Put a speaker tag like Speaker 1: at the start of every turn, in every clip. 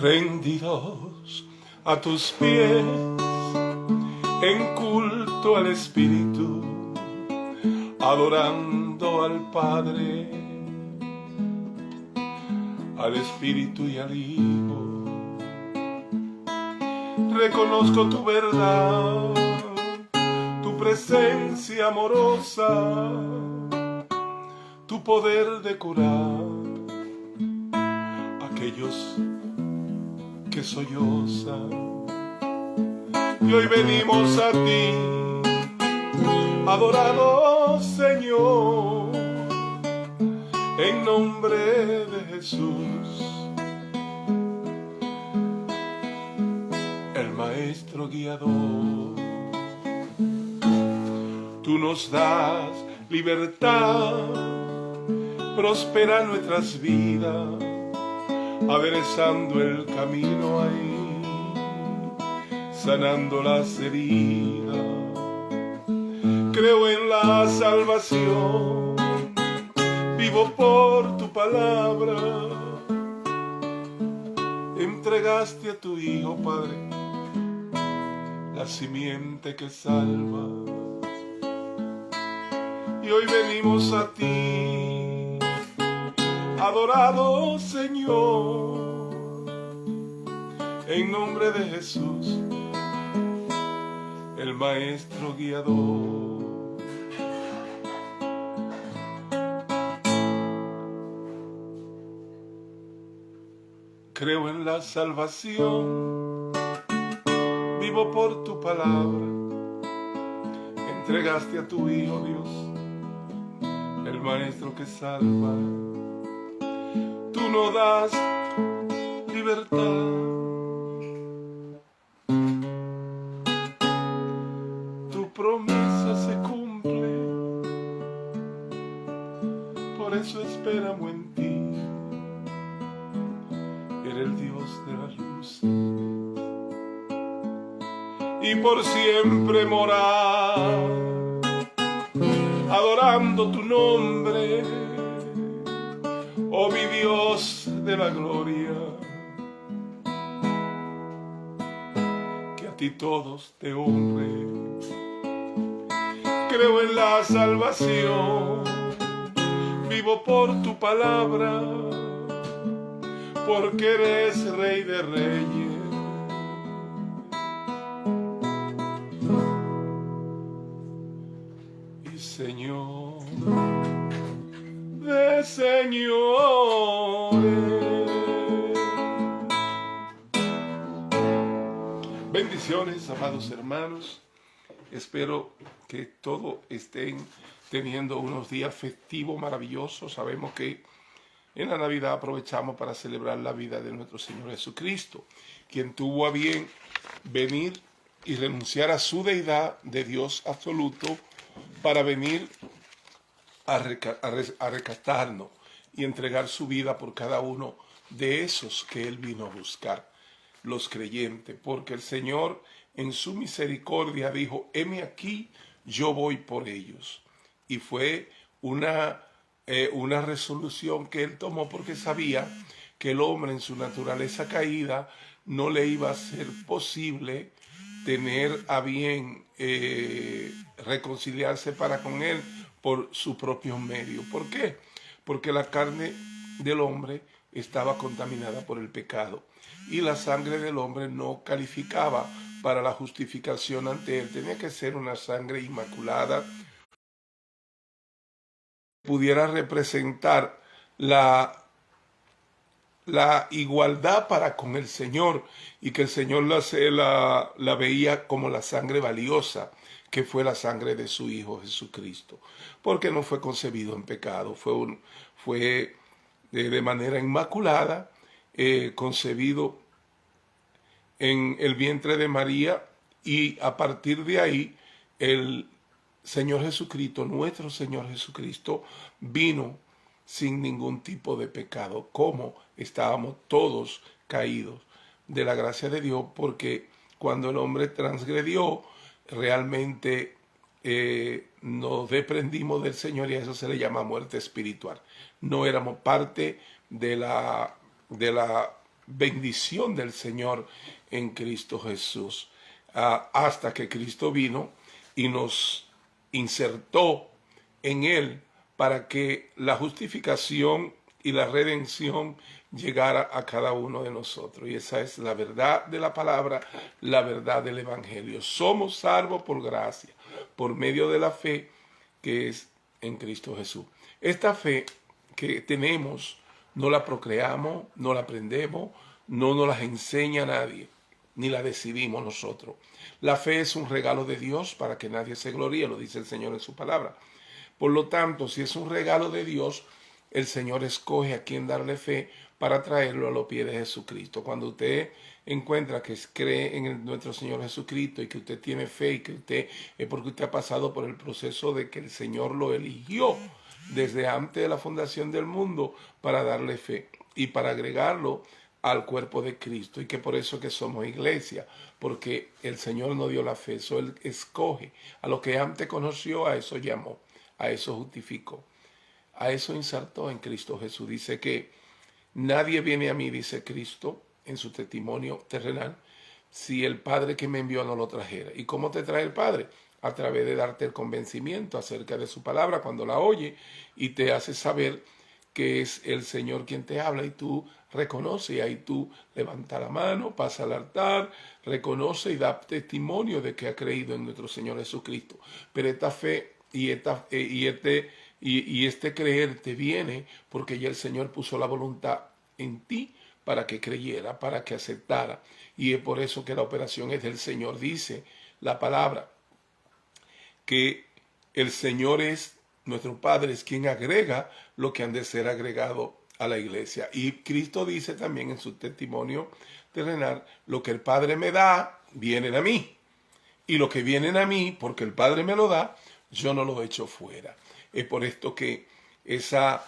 Speaker 1: Rendidos a tus pies, en culto al Espíritu, adorando al Padre, al Espíritu y al Hijo. Reconozco tu verdad, tu presencia amorosa, tu poder de curar aquellos que sollozan. Y hoy venimos a ti, adorado Señor, en nombre de Jesús, el Maestro guiador. Tú nos das libertad, prospera nuestras vidas, aderezando el camino ahí, sanando las heridas. Creo en la salvación, vivo por tu palabra. Entregaste a tu Hijo, Padre, la simiente que salva. Y hoy venimos a ti, adorado Señor, en nombre de Jesús, el Maestro guiador. Creo en la salvación, vivo por tu palabra. Entregaste a tu Hijo, Dios, el Maestro que salva. Tú nos das libertad, tu promesa se cumple, por eso esperamos en ti. Eres el Dios de la luz y por siempre morar, adorando tu nombre, oh mi Dios de la gloria. Que a ti todos te honren. Creo en la salvación, vivo por tu palabra, porque eres Rey de Reyes. Y Señor de señores. Bendiciones, amados hermanos. Espero que todos estén teniendo unos días festivos maravillosos. Sabemos que en la Navidad aprovechamos para celebrar la vida de nuestro Señor Jesucristo, quien tuvo a bien venir y renunciar a su deidad de Dios absoluto para venir a rescatarnos y entregar su vida por cada uno de esos que Él vino a buscar, los creyentes, porque el Señor en su misericordia dijo: heme aquí, yo voy por ellos. Y fue una resolución que Él tomó porque sabía que el hombre en su naturaleza caída no le iba a ser posible tener a bien reconciliarse para con Él por su propio medio. ¿Por qué? Porque la carne del hombre estaba contaminada por el pecado y la sangre del hombre no calificaba para la justificación ante Él. Tenía que ser una sangre inmaculada, pudiera representar la igualdad para con el Señor, y que el Señor la veía como la sangre valiosa, que fue la sangre de su Hijo Jesucristo, porque no fue concebido en pecado, fue de manera inmaculada, concebido en el vientre de María, y a partir de ahí el Señor Jesucristo, nuestro Señor Jesucristo, vino sin ningún tipo de pecado, como estábamos todos caídos de la gracia de Dios, porque cuando el hombre transgredió, realmente nos desprendimos del Señor y a eso se le llama muerte espiritual. No éramos parte de la bendición del Señor en Cristo Jesús, hasta que Cristo vino y nos insertó en Él para que la justificación y la redención llegara a cada uno de nosotros. Y esa es la verdad de la palabra, la verdad del Evangelio. Somos salvos por gracia, por medio de la fe que es en Cristo Jesús. Esta fe que tenemos no la procreamos, no la aprendemos, no nos la enseña nadie, ni la decidimos nosotros. La fe es un regalo de Dios para que nadie se gloríe, lo dice el Señor en su palabra. Por lo tanto, si es un regalo de Dios, el Señor escoge a quien darle fe para traerlo a los pies de Jesucristo. Cuando usted encuentra que cree en nuestro Señor Jesucristo y que usted tiene fe y que usted es porque usted ha pasado por el proceso de que el Señor lo eligió desde antes de la fundación del mundo para darle fe y para agregarlo al cuerpo de Cristo, y que por eso que somos iglesia, porque el Señor nos dio la fe, eso Él escoge. A lo que antes conoció, a eso llamó, a eso justificó, a eso insertó en Cristo Jesús. Dice que nadie viene a mí, dice Cristo en su testimonio terrenal, si el Padre que me envió no lo trajera. ¿Y cómo te trae el Padre? A través de darte el convencimiento acerca de su palabra cuando la oye y te hace saber que es el Señor quien te habla, y tú reconoces, y ahí tú levanta la mano, pasa al altar, reconoce y da testimonio de que ha creído en nuestro Señor Jesucristo. Pero esta fe y este creer te viene porque ya el Señor puso la voluntad en ti para que creyera, para que aceptara. Y es por eso que la operación es del Señor. Dice la palabra que el Señor es, nuestro Padre es quien agrega lo que han de ser agregado a la iglesia. Y Cristo dice también en su testimonio terrenal, lo que el Padre me da, vienen a mí. Y lo que vienen a mí, porque el Padre me lo da, yo no lo echo fuera. Es por esto que esa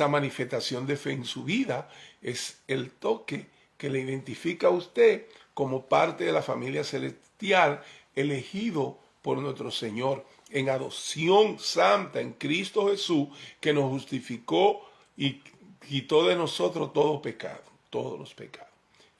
Speaker 1: manifestación de fe en su vida es el toque que le identifica a usted como parte de la familia celestial, elegido por nuestro Señor en adopción santa en Cristo Jesús, que nos justificó y quitó de nosotros todo pecado, todos los pecados.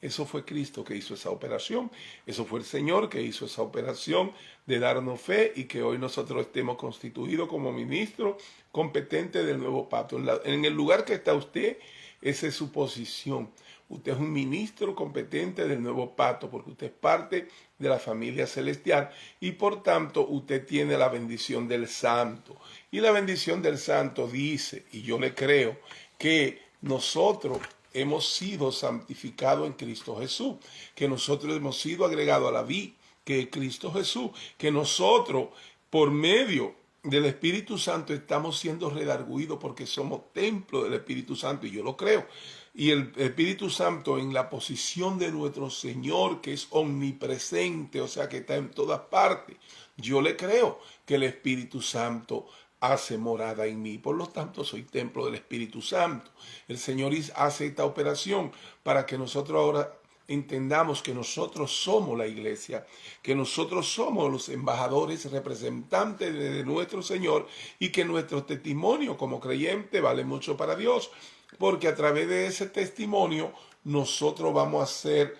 Speaker 1: Eso fue Cristo que hizo esa operación, eso fue el Señor que hizo esa operación de darnos fe y que hoy nosotros estemos constituidos como ministros competentes del nuevo pacto. En el lugar que está usted, esa es su posición. Usted es un ministro competente del nuevo pacto porque usted es parte de la familia celestial y por tanto usted tiene la bendición del santo. Y la bendición del santo dice, y yo le creo, que nosotros hemos sido santificados en Cristo Jesús, que nosotros hemos sido agregados a la vida, que es Cristo Jesús, que nosotros por medio del Espíritu Santo estamos siendo redarguidos porque somos templo del Espíritu Santo, y yo lo creo. Y el Espíritu Santo en la posición de nuestro Señor, que es omnipresente, o sea que está en todas partes. Yo le creo que el Espíritu Santo hace morada en mí. Por lo tanto, soy templo del Espíritu Santo. El Señor hace esta operación para que nosotros ahora entendamos que nosotros somos la iglesia, que nosotros somos los embajadores, representantes de nuestro Señor, y que nuestro testimonio como creyente vale mucho para Dios, porque a través de ese testimonio nosotros vamos a ser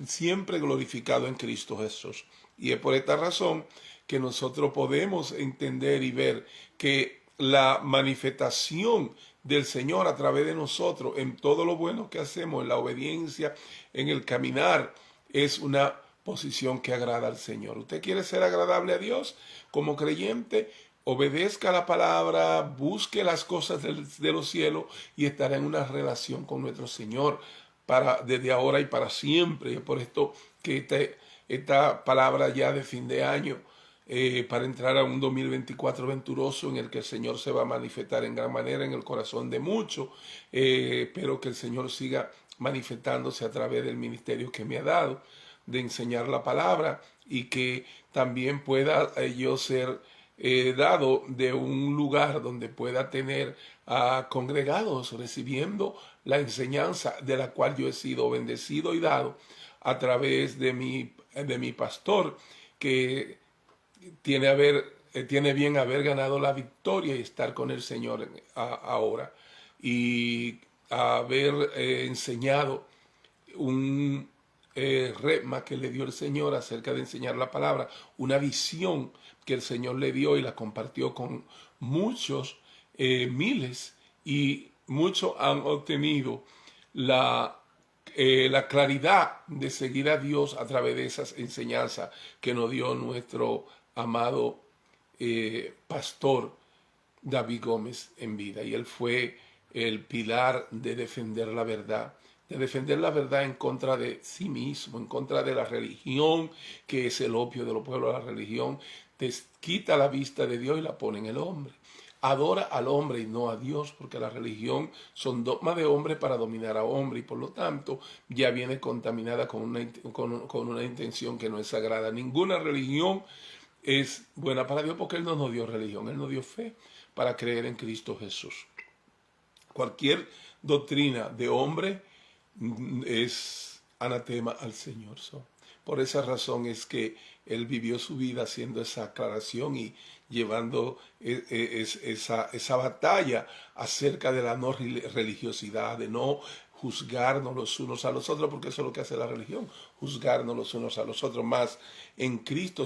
Speaker 1: siempre glorificados en Cristo Jesús. Y es por esta razón que nosotros podemos entender y ver que la manifestación del Señor a través de nosotros en todo lo bueno que hacemos, en la obediencia, en el caminar, es una posición que agrada al Señor. ¿Usted quiere ser agradable a Dios como creyente? Obedezca la palabra, busque las cosas de los cielos y estará en una relación con nuestro Señor desde ahora y para siempre. Y es por esto que esta palabra ya de fin de año, para entrar a un 2024 venturoso en el que el Señor se va a manifestar en gran manera en el corazón de muchos, pero que el Señor siga manifestándose a través del ministerio que me ha dado, de enseñar la palabra, y que también pueda yo ser dado de un lugar donde pueda tener a congregados recibiendo la enseñanza de la cual yo he sido bendecido y dado a través de mi pastor, que tiene bien haber ganado la victoria y estar con el Señor ahora. Y haber enseñado un rema que le dio el Señor acerca de enseñar la palabra, una visión que el Señor le dio y la compartió con muchos, miles, y muchos han obtenido la claridad de seguir a Dios a través de esas enseñanzas que nos dio nuestro amado pastor David Gómez en vida. Y él fue el pilar de defender la verdad en contra de sí mismo, en contra de la religión, que es el opio de los pueblos. La religión te quita la vista de Dios y la pone en el hombre. Adora al hombre y no a Dios, porque la religión son dogmas de hombre para dominar a hombre, y por lo tanto ya viene contaminada con una intención que no es sagrada. Ninguna religión es buena para Dios, porque Él no nos dio religión, Él nos dio fe para creer en Cristo Jesús. Cualquier doctrina de hombre es anatema al Señor. Por esa razón es que él vivió su vida haciendo esa aclaración y llevando esa batalla acerca de la no religiosidad, de no juzgarnos los unos a los otros, porque eso es lo que hace la religión, juzgarnos los unos a los otros. Más en Cristo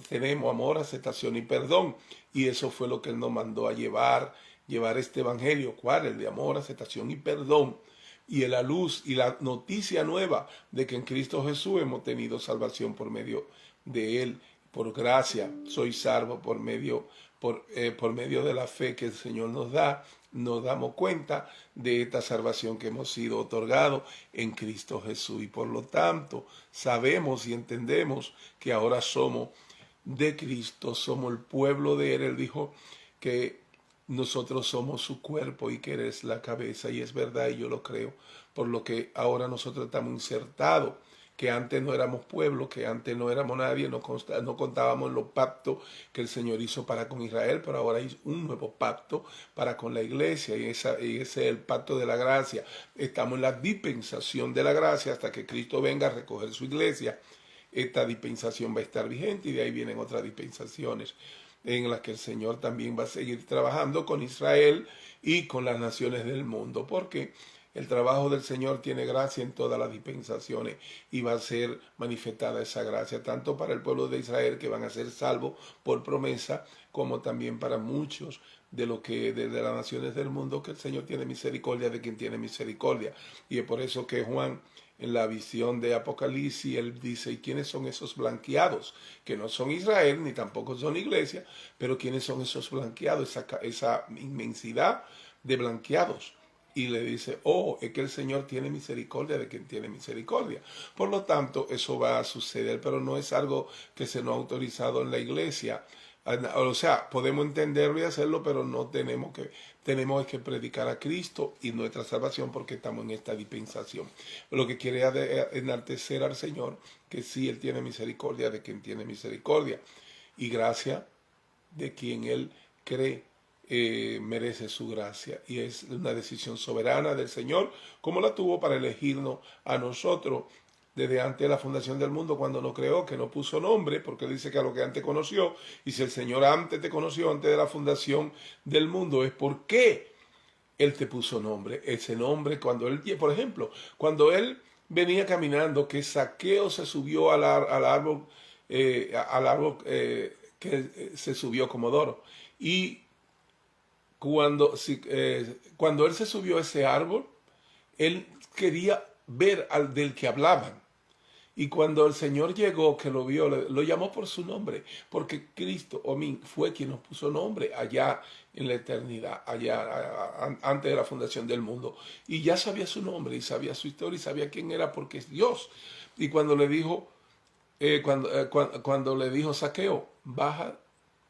Speaker 1: tenemos amor, aceptación y perdón, y eso fue lo que Él nos mandó a llevar este evangelio. ¿Cuál? El de amor, aceptación y perdón, y la luz y la noticia nueva de que en Cristo Jesús hemos tenido salvación por medio de Él. Por gracia soy salvo por medio de la fe que el Señor nos da. Nos damos cuenta de esta salvación que hemos sido otorgados en Cristo Jesús, y por lo tanto sabemos y entendemos que ahora somos de Cristo, somos el pueblo de Él. Él dijo que nosotros somos su cuerpo y que Él es la cabeza, y es verdad, y yo lo creo, por lo que ahora nosotros estamos insertados, que antes no éramos pueblo, que antes no éramos nadie, no contábamos en los pactos que el Señor hizo para con Israel, pero ahora hay un nuevo pacto para con la iglesia, y ese es el pacto de la gracia. Estamos en la dispensación de la gracia hasta que Cristo venga a recoger su iglesia. Esta dispensación va a estar vigente, y de ahí vienen otras dispensaciones en las que el Señor también va a seguir trabajando con Israel y con las naciones del mundo, porque el trabajo del Señor tiene gracia en todas las dispensaciones, y va a ser manifestada esa gracia tanto para el pueblo de Israel, que van a ser salvos por promesa, como también para muchos de las naciones del mundo, que el Señor tiene misericordia de quien tiene misericordia. Y es por eso que Juan, en la visión de Apocalipsis, él dice: ¿y quiénes son esos blanqueados? Que no son Israel, ni tampoco son iglesia, pero ¿quiénes son esos blanqueados? Esa inmensidad de blanqueados. Y le dice: oh, es que el Señor tiene misericordia de quien tiene misericordia. Por lo tanto, eso va a suceder, pero no es algo que se nos ha autorizado en la iglesia. O sea, podemos entenderlo y hacerlo, pero no tenemos que predicar a Cristo y nuestra salvación, porque estamos en esta dispensación. Lo que quiere enaltecer al Señor, que sí, Él tiene misericordia de quien tiene misericordia, y gracia de quien Él cree merece su gracia. Y es una decisión soberana del Señor, como la tuvo para elegirnos a nosotros desde antes de la fundación del mundo, cuando nos creó, que no puso nombre, porque dice que a lo que antes conoció. Y si el Señor antes te conoció, antes de la fundación del mundo, es porque Él te puso nombre. Ese nombre, cuando Él, por ejemplo, cuando Él venía caminando, que Zaqueo se subió al árbol, que se subió como Doro. Y cuando Él se subió a ese árbol, Él quería ver al del que hablaban. Y cuando el Señor llegó, que lo vio, lo llamó por su nombre, porque Cristo, fue quien nos puso nombre allá en la eternidad, allá antes de la fundación del mundo. Y ya sabía su nombre, y sabía su historia, y sabía quién era, porque es Dios. Y cuando le dijo, cuando le dijo: Zaqueo, baja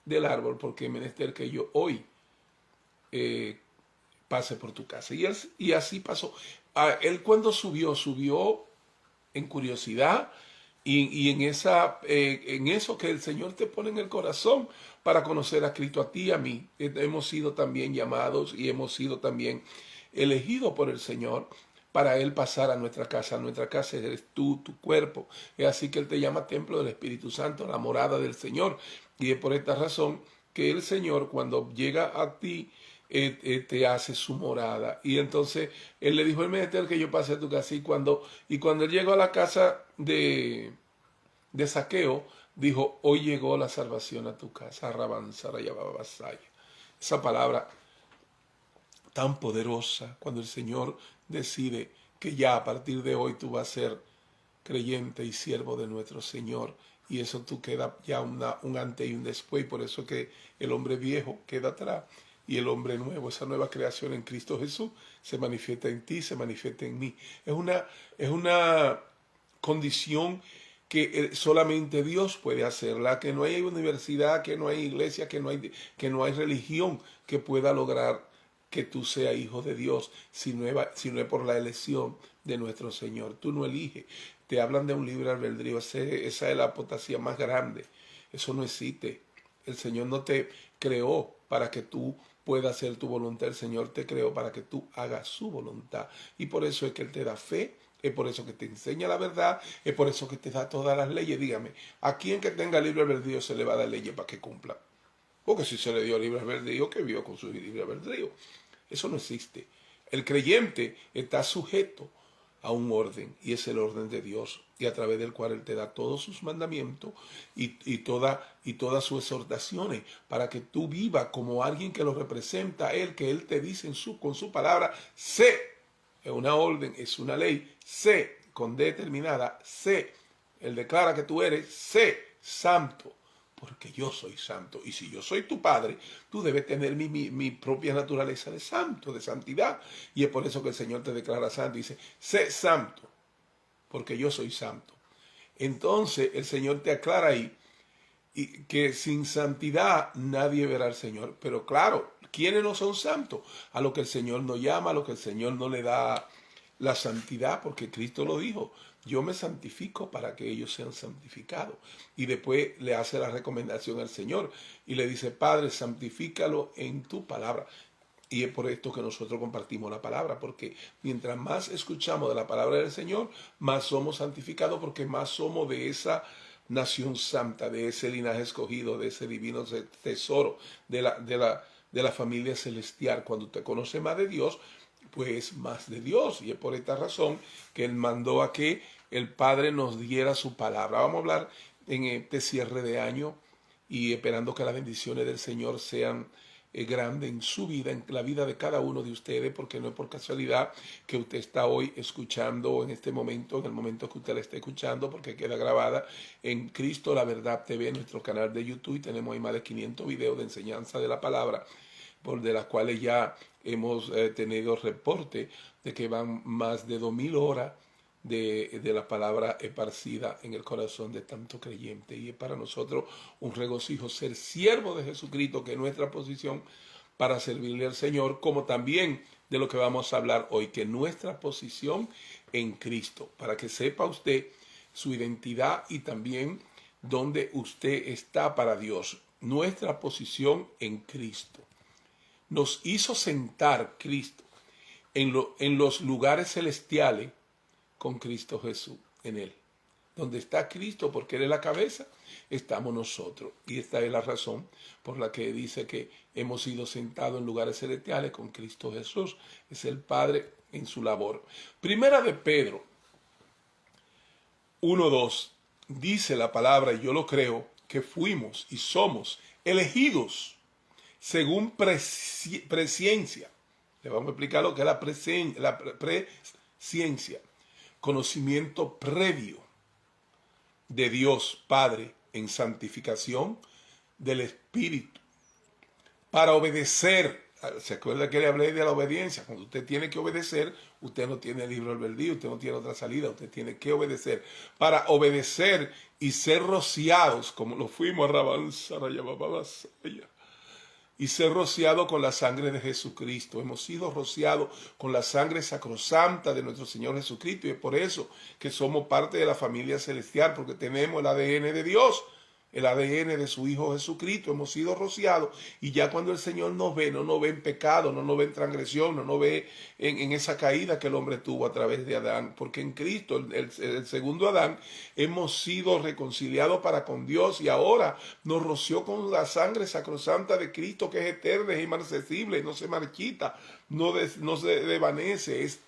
Speaker 1: del árbol, porque es menester que yo hoy pase por tu casa. Y así pasó. Él, cuando subió en curiosidad, y en eso que el Señor te pone en el corazón para conocer a Cristo. A ti y a mí hemos sido también llamados, y hemos sido también elegidos por el Señor para Él pasar a nuestra casa. Nuestra casa eres tú, tu cuerpo. Es así que Él te llama templo del Espíritu Santo, la morada del Señor. Y es por esta razón que el Señor, cuando llega a ti, te hace su morada. Y entonces Él le dijo, el menester que yo pase a tu casa. Y cuando Él llegó a la casa de Zaqueo, dijo, hoy llegó la salvación a tu casa. Esa palabra tan poderosa, cuando el Señor decide que ya a partir de hoy tú vas a ser creyente y siervo de nuestro Señor. Y eso tú queda ya un antes y un después. Y por eso que el hombre viejo queda atrás y el hombre nuevo, esa nueva creación en Cristo Jesús, se manifiesta en ti, se manifiesta en mí. Es una condición que solamente Dios puede hacerla, que no hay universidad, que no hay iglesia, que no hay religión que pueda lograr que tú seas hijo de Dios, si no es por la elección de nuestro Señor. Tú no eliges. Te hablan de un libre albedrío. Esa es la apostasía más grande. Eso no existe. El Señor no te creó para que tú puedas hacer tu voluntad. El Señor te creó para que tú hagas su voluntad. Y por eso es que Él te da fe. Es por eso que te enseña la verdad. Es por eso que te da todas las leyes. Dígame, ¿a quién que tenga libre albedrío se le va a dar leyes para que cumpla? Porque si se le dio libre albedrío, ¿qué vio con su libre albedrío? Eso no existe. El creyente está sujeto a un orden, y es el orden de Dios, y a través del cual Él te da todos sus mandamientos y todas sus exhortaciones, para que tú vivas como alguien que lo representa a Él, que Él te dice con su palabra, sé, es una orden, es una ley, sé, con determinada, sé, Él declara que tú eres, sé, santo, porque yo soy santo. Y si yo soy tu padre, tú debes tener mi propia naturaleza de santo, de santidad. Y es por eso que el Señor te declara santo. Dice, sé santo, porque yo soy santo. Entonces el Señor te aclara ahí que sin santidad nadie verá al Señor. Pero claro, ¿quiénes no son santos? A lo que el Señor no llama, a lo que el Señor no le da la santidad, porque Cristo lo dijo. Yo me santifico para que ellos sean santificados. Y después le hace la recomendación al Señor y le dice, Padre, santifícalo en tu palabra. Y es por esto que nosotros compartimos la palabra, porque mientras más escuchamos de la palabra del Señor, más somos santificados, porque más somos de esa nación santa, de ese linaje escogido, de ese divino tesoro, de la familia celestial. Cuando usted conoce más de Dios, pues más de Dios. Y es por esta razón que Él mandó a que el Padre nos diera su palabra. Vamos a hablar en este cierre de año y esperando que las bendiciones del Señor sean grandes en su vida, en la vida de cada uno de ustedes, porque no es por casualidad que usted está hoy escuchando en este momento, en el momento que usted la esté escuchando, porque queda grabada en Cristo la Verdad TV, nuestro canal de YouTube, y tenemos ahí más de 500 videos de enseñanza de la palabra, por de las cuales ya hemos tenido reporte de que van más de 2000 horas de la palabra esparcida en el corazón de tanto creyente. Y es para nosotros un regocijo ser siervo de Jesucristo, que es nuestra posición para servirle al Señor, como también de lo que vamos a hablar hoy, que nuestra posición en Cristo, para que sepa usted su identidad y también dónde usted está para Dios. Nuestra posición en Cristo. Nos hizo sentar Cristo en los lugares celestiales con Cristo Jesús en Él. Donde está Cristo, porque Él es la cabeza, estamos nosotros. Y esta es la razón por la que dice que hemos sido sentados en lugares celestiales con Cristo Jesús. Es el Padre en su labor. Primera de Pedro 1:2 dice la palabra, y yo lo creo, que fuimos y somos elegidos según presciencia. Le vamos a explicar lo que es la presciencia. Conocimiento previo de Dios Padre en santificación del Espíritu, para obedecer. ¿Se acuerda que le hablé de la obediencia? Cuando usted tiene que obedecer, usted no tiene libre albedrío, usted no tiene otra salida, usted tiene que obedecer. Para obedecer y ser rociados, como lo fuimos y ser rociado con la sangre de Jesucristo. Hemos sido rociados con la sangre sacrosanta de nuestro Señor Jesucristo, y es por eso que somos parte de la familia celestial, porque tenemos el ADN de Dios. el ADN de su Hijo Jesucristo, hemos sido rociados y ya cuando el Señor nos ve, no nos ve en pecado, no nos ve en transgresión, no nos ve en esa caída que el hombre tuvo a través de Adán, porque en Cristo, el segundo Adán, hemos sido reconciliados para con Dios y ahora nos roció con la sangre sacrosanta de Cristo, que es eterna, es inmarcesible, no se marchita, no se desvanece, es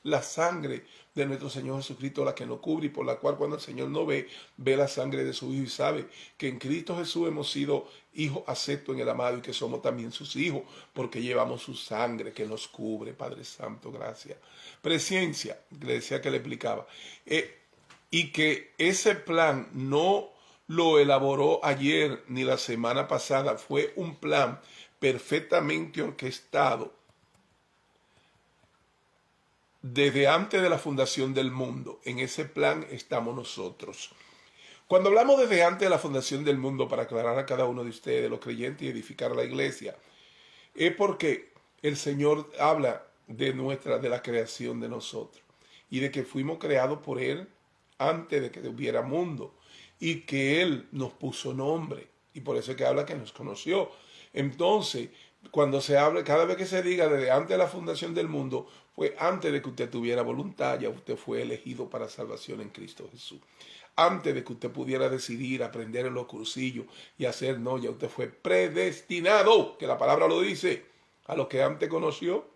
Speaker 1: la sangre de nuestro Señor Jesucristo la que nos cubre y por la cual cuando el Señor no ve, ve la sangre de su Hijo y sabe que en Cristo Jesús hemos sido hijos aceptos en el amado y que somos también sus hijos porque llevamos su sangre que nos cubre. Padre Santo, gracias. Presencia, le decía que le explicaba. Y que ese plan no lo elaboró ayer ni la semana pasada, fue un plan perfectamente orquestado desde antes de la fundación del mundo. En ese plan estamos nosotros. Cuando hablamos desde antes de la fundación del mundo, para aclarar a cada uno de ustedes, los creyentes, y edificar a la iglesia, es porque el Señor habla de la creación de nosotros y de que fuimos creados por Él antes de que hubiera mundo y que Él nos puso nombre y por eso es que habla que nos conoció. Entonces, cuando se habla, cada vez que se diga desde antes de la fundación del mundo, fue antes de que usted tuviera voluntad, ya usted fue elegido para salvación en Cristo Jesús. Antes de que usted pudiera decidir, aprender en los cursillos y hacer, no, ya usted fue predestinado, que la palabra lo dice, a los que antes conoció,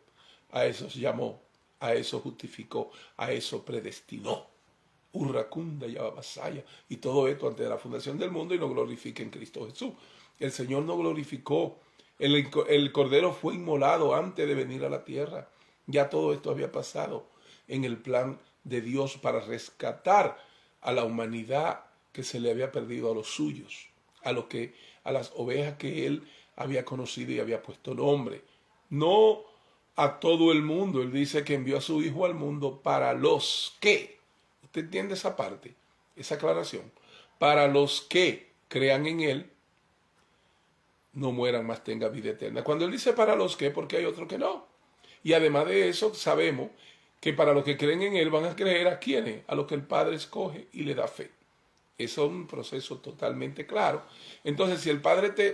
Speaker 1: a esos llamó, a eso justificó, a eso predestinó. Urracunda y Abasaya, y todo esto antes de la fundación del mundo y nos glorifica en Cristo Jesús. El Señor nos glorificó, el Cordero fue inmolado antes de venir a la tierra. Ya todo esto había pasado en el plan de Dios para rescatar a la humanidad que se le había perdido a los suyos, a las ovejas que Él había conocido y había puesto nombre. No a todo el mundo. Él dice que envió a su Hijo al mundo para los que, ¿usted entiende esa parte? Esa aclaración. Para los que crean en Él, no mueran, más tengan vida eterna. Cuando Él dice para los que, porque hay otros que no. Y además de eso, sabemos que para los que creen en Él van a creer a quienes, a los que el Padre escoge y le da fe. Eso es un proceso totalmente claro. Entonces,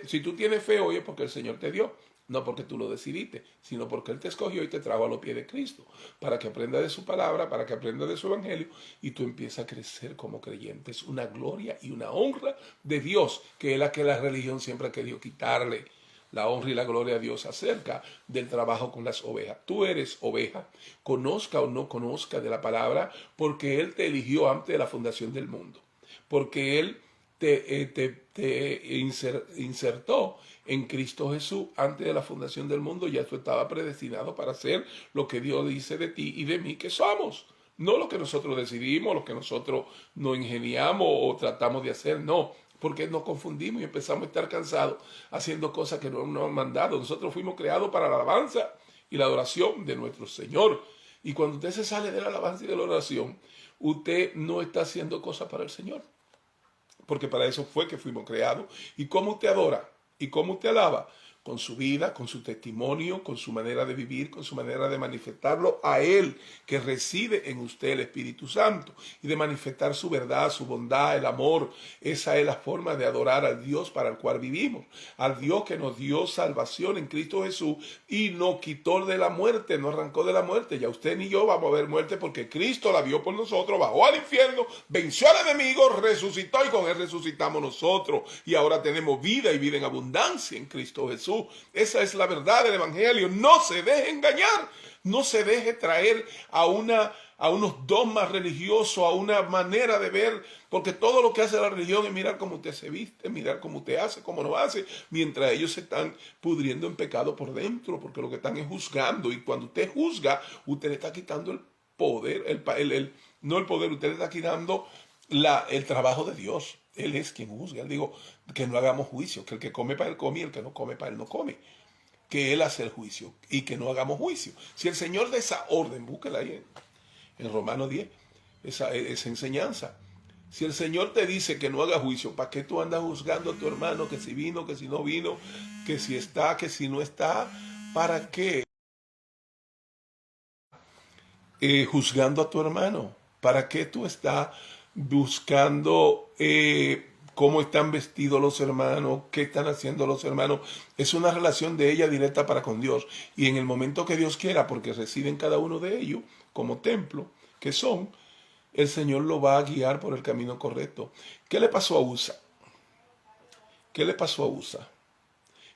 Speaker 1: si tú tienes fe hoy es porque el Señor te dio. No porque tú lo decidiste, sino porque Él te escogió y te trajo a los pies de Cristo, para que aprenda de su palabra, para que aprenda de su evangelio, y tú empiezas a crecer como creyente. Es una gloria y una honra de Dios, que es la que la religión siempre ha querido quitarle. La honra y la gloria a Dios acerca del trabajo con las ovejas. Tú eres oveja, conozca o no conozca de la palabra, porque Él te eligió antes de la fundación del mundo. Porque Él te insertó en Cristo Jesús antes de la fundación del mundo. Ya tú estabas predestinado para hacer lo que Dios dice de ti y de mí que somos. No lo que nosotros decidimos, lo que nosotros nos ingeniamos o tratamos de hacer, no. Porque nos confundimos y empezamos a estar cansados haciendo cosas que no nos han mandado. Nosotros fuimos creados para la alabanza y la adoración de nuestro Señor. Y cuando usted se sale de la alabanza y de la oración, usted no está haciendo cosas para el Señor. Porque para eso fue que fuimos creados. ¿Y cómo usted adora? ¿Y cómo usted alaba? Con su vida, con su testimonio, con su manera de vivir, con su manera de manifestarlo a Él, que reside en usted, el Espíritu Santo, y de manifestar su verdad, su bondad, el amor. Esa es la forma de adorar al Dios para el cual vivimos, al Dios que nos dio salvación en Cristo Jesús y nos quitó de la muerte, nos arrancó de la muerte. Ya usted ni yo vamos a ver muerte porque Cristo la dio por nosotros, bajó al infierno, venció al enemigo, resucitó y con Él resucitamos nosotros. Y ahora tenemos vida y vida en abundancia en Cristo Jesús. Esa es la verdad del evangelio. No se deje engañar, no se deje traer a unos dogmas religiosos, a una manera de ver, porque todo lo que hace la religión es mirar cómo usted se viste, mirar cómo usted hace, cómo no hace, mientras ellos se están pudriendo en pecado por dentro, porque lo que están es juzgando, y cuando usted juzga, usted le está quitando el poder, no el poder, usted le está quitando el trabajo de Dios. Él es quien juzga. Él dijo que no hagamos juicio, que el que come para él come y el que no come para él no come. Que Él hace el juicio y que no hagamos juicio. Si el Señor da esa orden, búsquela ahí en Romanos 10, esa enseñanza. Si el Señor te dice que no haga juicio, ¿para qué tú andas juzgando a tu hermano? Que si vino, que si no vino, que si está, que si no está. ¿Para qué juzgando a tu hermano? ¿Para qué tú estás buscando cómo están vestidos los hermanos, qué están haciendo los hermanos. Es una relación de ella directa para con Dios. Y en el momento que Dios quiera, porque reside en cada uno de ellos, como templo, que son, el Señor lo va a guiar por el camino correcto. ¿Qué le pasó a Usa? ¿Qué le pasó a Usa?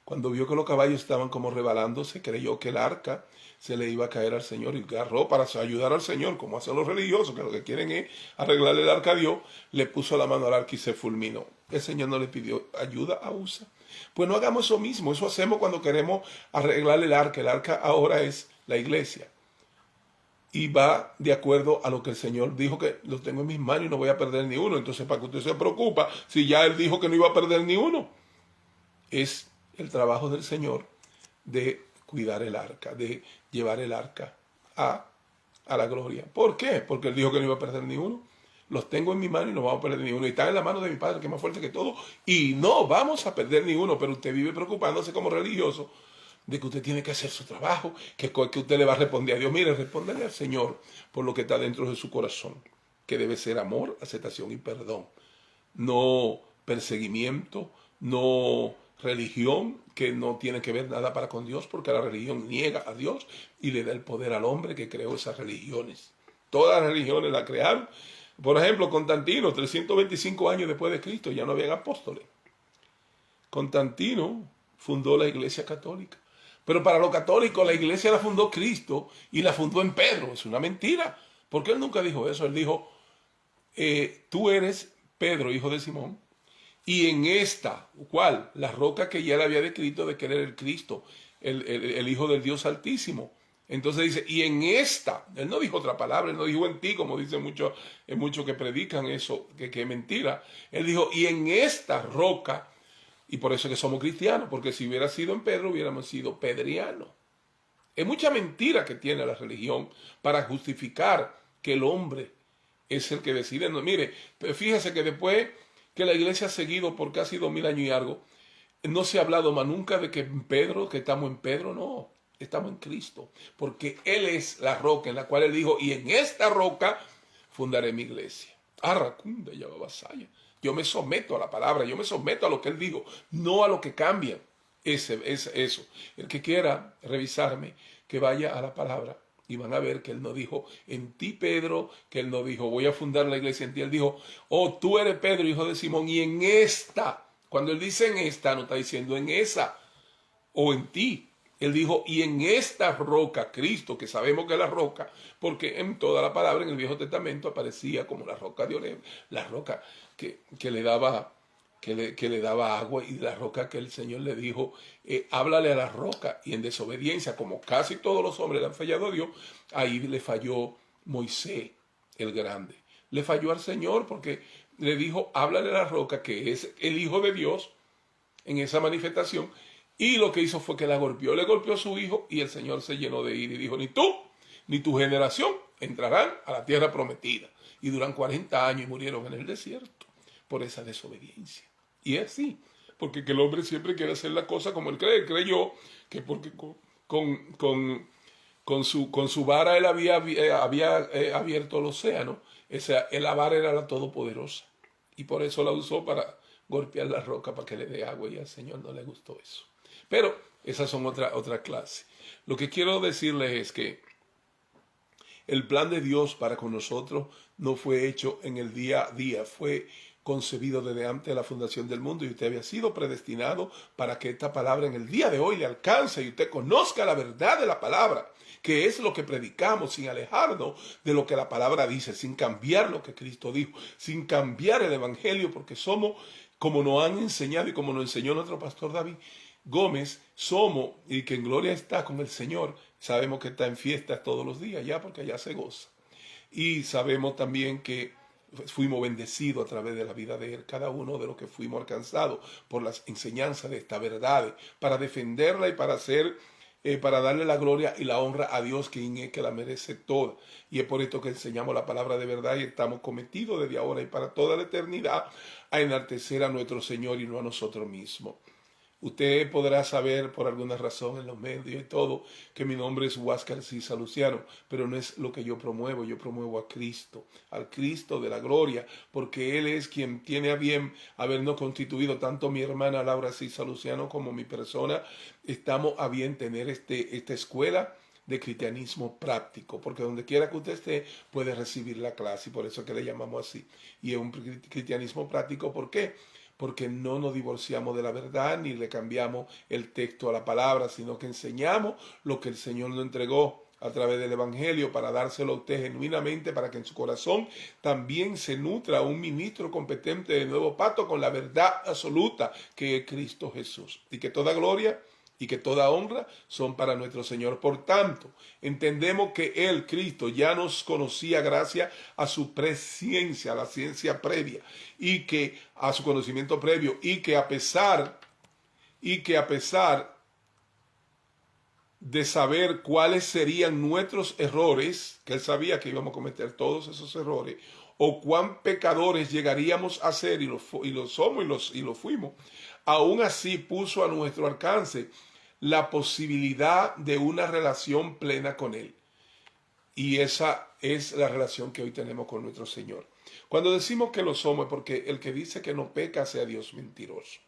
Speaker 1: Cuando vio que los caballos estaban como rebalándose, creyó que el arca se le iba a caer al Señor y agarró para ayudar al Señor, como hacen los religiosos, que lo que quieren es arreglarle el arca a Dios, le puso la mano al arca y se fulminó. El Señor no le pidió ayuda a Usa. Pues no hagamos eso mismo, eso hacemos cuando queremos arreglar el arca. El arca ahora es la iglesia. Y va de acuerdo a lo que el Señor dijo, que los tengo en mis manos y no voy a perder ni uno. Entonces, ¿para qué usted se preocupa si ya Él dijo que no iba a perder ni uno? Es el trabajo del Señor de cuidar el arca, de llevar el arca a la gloria. ¿Por qué? Porque Él dijo que no iba a perder ni uno. Los tengo en mi mano y no vamos a perder ni uno. Y están en la mano de mi Padre, que es más fuerte que todo. Y no vamos a perder ni uno. Pero usted vive preocupándose como religioso de que usted tiene que hacer su trabajo, que usted le va a responder a Dios. Mire, respóndale al Señor por lo que está dentro de su corazón, que debe ser amor, aceptación y perdón. No perseguimiento, no religión que no tiene que ver nada para con Dios, porque la religión niega a Dios y le da el poder al hombre que creó esas religiones. Todas las religiones la crearon. Por ejemplo, Constantino, 325 años después de Cristo, ya no habían apóstoles. Constantino fundó la Iglesia Católica. Pero para los católicos la iglesia la fundó Cristo y la fundó en Pedro. Es una mentira. Porque él nunca dijo eso. Él dijo, tú eres Pedro, hijo de Simón. Y en esta, ¿cuál? La roca que ya le había descrito de que era el Cristo, el Hijo del Dios Altísimo. Entonces dice, y en esta, él no dijo otra palabra, él no dijo en ti, como dicen muchos que predican eso, que es mentira. Él dijo, y en esta roca. Y por eso es que somos cristianos, porque si hubiera sido en Pedro, hubiéramos sido pedrianos. Es mucha mentira que tiene la religión para justificar que el hombre es el que decide. No, mire, fíjese que después que la iglesia ha seguido por casi 2000 años y algo, no se ha hablado más nunca de que que estamos en Pedro, no. Estamos en Cristo, porque Él es la roca en la cual Él dijo, y en esta roca fundaré mi iglesia. Arracunda y vasalla. Yo me someto a la palabra, yo me someto a lo que Él dijo, no a lo que cambia. Eso. El que quiera revisarme, que vaya a la palabra y van a ver que Él no dijo en ti, Pedro, que Él no dijo voy a fundar la iglesia en ti. Él dijo, oh, tú eres Pedro, hijo de Simón, y en esta, cuando Él dice en esta, no está diciendo en esa o en ti. Él dijo, y en esta roca, Cristo, que sabemos que es la roca, porque en toda la palabra en el Viejo Testamento aparecía como la roca de Oreb, la roca que le daba agua, y la roca que el Señor le dijo, háblale a la roca. Y en desobediencia, como casi todos los hombres le han fallado a Dios, ahí le falló Moisés el grande. Le falló al Señor porque le dijo, háblale a la roca, que es el Hijo de Dios en esa manifestación. Y lo que hizo fue que le golpeó a su hijo, y el Señor se llenó de ira y dijo, ni tú, ni tu generación entrarán a la tierra prometida. Y duran 40 años y murieron en el desierto por esa desobediencia. Y es así, porque que el hombre siempre quiere hacer la cosa como él cree. Él creyó que porque con su vara él había abierto el océano, la vara era la todopoderosa. Y por eso la usó para golpear la roca para que le dé agua, y al Señor no le gustó eso. Pero esas son otra clase. Lo que quiero decirles es que el plan de Dios para con nosotros no fue hecho en el día a día, fue concebido desde antes de la fundación del mundo, y usted había sido predestinado para que esta palabra en el día de hoy le alcance y usted conozca la verdad de la palabra, que es lo que predicamos, sin alejarnos de lo que la palabra dice, sin cambiar lo que Cristo dijo, sin cambiar el evangelio, porque somos, como nos han enseñado y como nos enseñó nuestro pastor David Gómez, somos, y que en gloria está con el Señor. Sabemos que está en fiestas todos los días ya, porque allá se goza. Y sabemos también que fuimos bendecidos a través de la vida de Él, cada uno de los que fuimos alcanzados por las enseñanzas de esta verdad, para defenderla y para darle la gloria y la honra a Dios, quien es que la merece toda. Y es por esto que enseñamos la palabra de verdad, y estamos cometidos desde ahora y para toda la eternidad a enaltecer a nuestro Señor y no a nosotros mismos. Usted podrá saber por alguna razón en los medios y todo que mi nombre es Huáscar Sisa Luciano, pero no es lo que yo promuevo a Cristo, al Cristo de la gloria, porque Él es quien tiene a bien habernos constituido, tanto mi hermana Laura Sisa Luciano como mi persona, estamos a bien tener esta escuela de cristianismo práctico, porque donde quiera que usted esté puede recibir la clase y por eso es que le llamamos así. Y es un cristianismo práctico, ¿por qué? Porque no nos divorciamos de la verdad ni le cambiamos el texto a la palabra, sino que enseñamos lo que el Señor nos entregó a través del Evangelio para dárselo a usted genuinamente, para que en su corazón también se nutra un ministro competente del nuevo pacto con la verdad absoluta que es Cristo Jesús. Y que toda gloria y que toda honra son para nuestro Señor. Por tanto, entendemos que Él, Cristo, ya nos conocía gracias a su presciencia, a la ciencia previa, y que a su conocimiento previo, y que a pesar de saber cuáles serían nuestros errores, que Él sabía que íbamos a cometer todos esos errores, o cuán pecadores llegaríamos a ser, y lo somos y lo fuimos, aún así puso a nuestro alcance la posibilidad de una relación plena con Él. Y esa es la relación que hoy tenemos con nuestro Señor. Cuando decimos que lo somos es porque el que dice que no peca sea Dios mentiroso.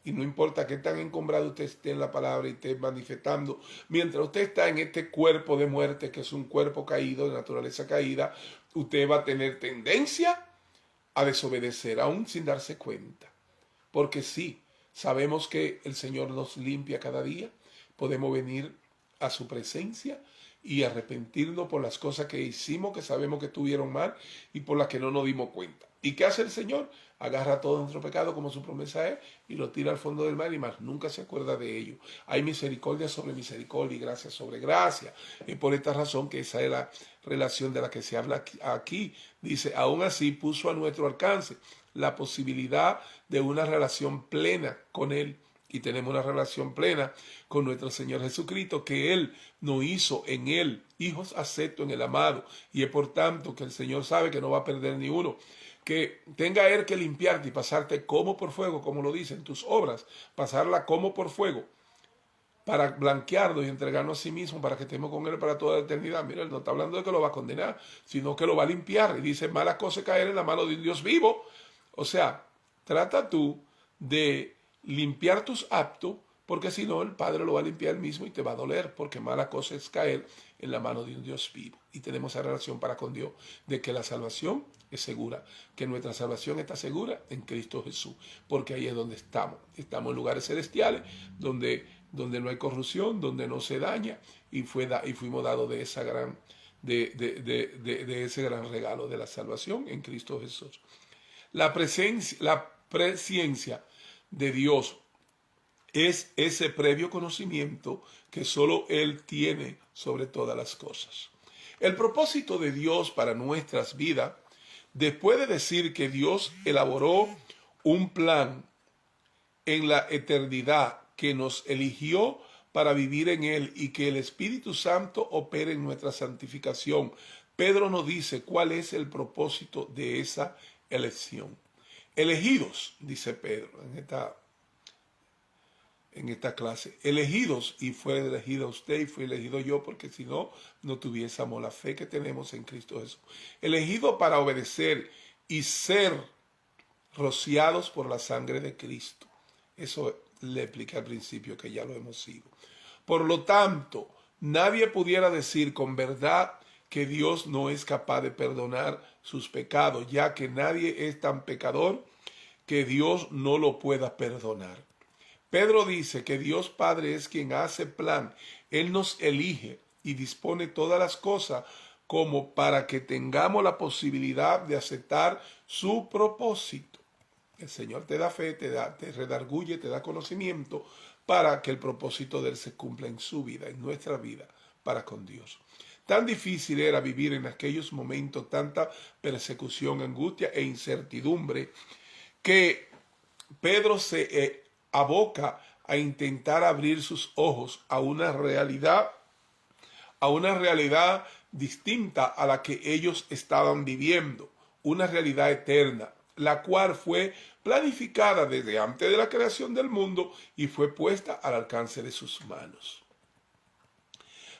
Speaker 1: Y no importa qué tan encumbrado usted esté en la palabra y esté manifestando, mientras usted está en este cuerpo de muerte, que es un cuerpo caído, de naturaleza caída, usted va a tener tendencia a desobedecer, aún sin darse cuenta. Porque sí, sabemos que el Señor nos limpia cada día, podemos venir a su presencia y arrepentirnos por las cosas que hicimos, que sabemos que estuvieron mal y por las que no nos dimos cuenta. ¿Y qué hace el Señor? Agarra todo nuestro pecado como su promesa es y lo tira al fondo del mar y más nunca se acuerda de ello. Hay misericordia sobre misericordia y gracia sobre gracia. Es por esta razón que esa es la relación de la que se habla aquí. Dice, aún así puso a nuestro alcance la posibilidad de una relación plena con Él. Y tenemos una relación plena con nuestro Señor Jesucristo, que Él nos hizo en Él hijos aceptos en el amado. Y es por tanto que el Señor sabe que no va a perder ni uno. Que tenga Él que limpiarte y pasarte como por fuego, como lo dicen tus obras, pasarla como por fuego, para blanquearnos y entregarnos a sí mismo, para que estemos con Él para toda la eternidad. Mira, Él no está hablando de que lo va a condenar, sino que lo va a limpiar. Y dice, malas cosas caer en la mano de un Dios vivo. O sea, trata tú de limpiar tus actos, porque si no el Padre lo va a limpiar él mismo y te va a doler, porque mala cosa es caer en la mano de un Dios vivo. Y tenemos esa relación para con Dios, de que la salvación es segura, que nuestra salvación está segura en Cristo Jesús, porque ahí es donde estamos. Estamos en lugares celestiales, donde no hay corrupción, donde no se daña, y fuimos dados de esa gran, de ese gran regalo de la salvación en Cristo Jesús. La presciencia de Dios es ese previo conocimiento que solo Él tiene sobre todas las cosas. El propósito de Dios para nuestras vidas, después de decir que Dios elaboró un plan en la eternidad, que nos eligió para vivir en Él y que el Espíritu Santo opere en nuestra santificación, Pedro nos dice cuál es el propósito de esa elección. Elegidos, dice Pedro en esta clase, elegidos, y fue elegido usted y fue elegido yo, porque si no, no tuviésemos la fe que tenemos en Cristo Jesús. Elegidos para obedecer y ser rociados por la sangre de Cristo. Eso le expliqué al principio, que ya lo hemos sido. Por lo tanto, nadie pudiera decir con verdad que Dios no es capaz de perdonar sus pecados, ya que nadie es tan pecador que Dios no lo pueda perdonar. Pedro dice que Dios Padre es quien hace plan. Él nos elige y dispone todas las cosas como para que tengamos la posibilidad de aceptar su propósito. El Señor te da fe, te redarguye, te da conocimiento para que el propósito de Él se cumpla en su vida, en nuestra vida, para con Dios. Tan difícil era vivir en aquellos momentos tanta persecución, angustia e incertidumbre, que Pedro se aboca a intentar abrir sus ojos a una realidad distinta a la que ellos estaban viviendo, una realidad eterna, la cual fue planificada desde antes de la creación del mundo y fue puesta al alcance de sus manos.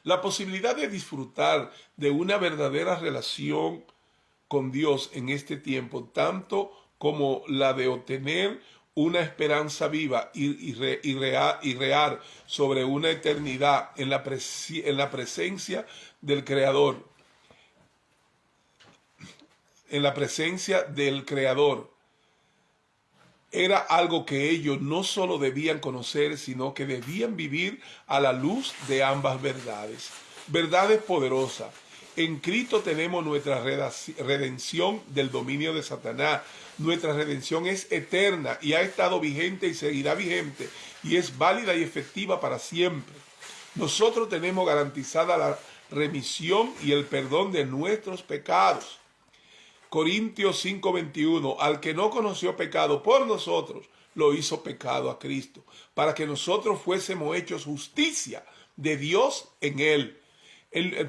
Speaker 1: La posibilidad de disfrutar de una verdadera relación con Dios en este tiempo, tanto como la de obtener una esperanza viva y real sobre una eternidad en la presencia del Creador, era algo que ellos no solo debían conocer, sino que debían vivir a la luz de ambas verdades. Verdades poderosas. En Cristo tenemos nuestra redención del dominio de Satanás. Nuestra redención es eterna y ha estado vigente y seguirá vigente y es válida y efectiva para siempre. Nosotros tenemos garantizada la remisión y el perdón de nuestros pecados. Corintios 5:21, al que no conoció pecado por nosotros, lo hizo pecado a Cristo, para que nosotros fuésemos hechos justicia de Dios en él.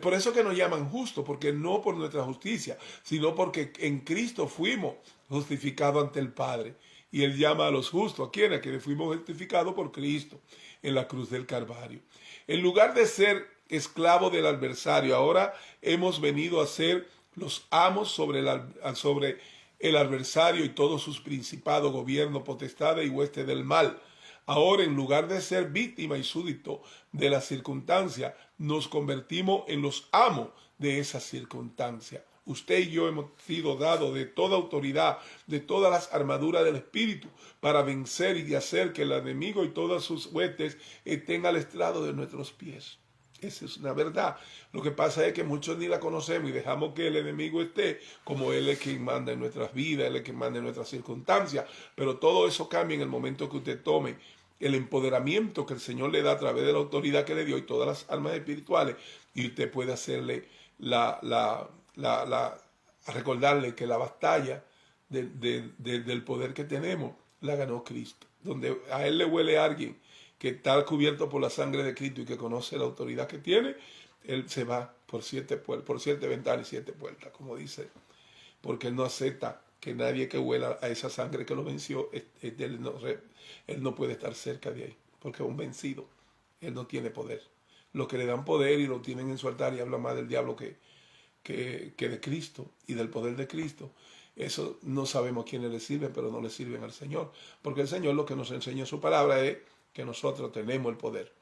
Speaker 1: Por eso que nos llaman justos, porque no por nuestra justicia, sino porque en Cristo fuimos justificados ante el Padre. Y Él llama a los justos, ¿a quiénes? Que fuimos justificados por Cristo en la cruz del Calvario. En lugar de ser esclavos del adversario, ahora hemos venido a ser los amos sobre el adversario y todos sus principados, gobierno, potestades y huestes del mal. Ahora, en lugar de ser víctima y súbdito de la circunstancia, nos convertimos en los amos de esa circunstancia. Usted y yo hemos sido dados de toda autoridad, de todas las armaduras del Espíritu, para vencer y hacer que el enemigo y todas sus huestes estén al estrado de nuestros pies. Esa es una verdad. Lo que pasa es que muchos ni la conocemos y dejamos que el enemigo esté, como Él es quien manda en nuestras vidas, Él es quien manda en nuestras circunstancias. Pero todo eso cambia en el momento que usted tome el empoderamiento que el Señor le da a través de la autoridad que le dio y todas las armas espirituales, y usted puede hacerle recordarle que la batalla del poder que tenemos la ganó Cristo. Donde a Él le huele a alguien que está cubierto por la sangre de Cristo y que conoce la autoridad que tiene, Él se va por siete ventanas y 7 puertas, como dice, porque Él no acepta que nadie que huela a esa sangre que lo venció, Él no puede estar cerca de ahí, porque es un vencido. Él no tiene poder. Los que le dan poder y lo tienen en su altar y hablan más del diablo que de Cristo y del poder de Cristo, eso no sabemos quiénes le sirven, pero no le sirven al Señor, porque el Señor lo que nos enseña en su palabra es que nosotros tenemos el poder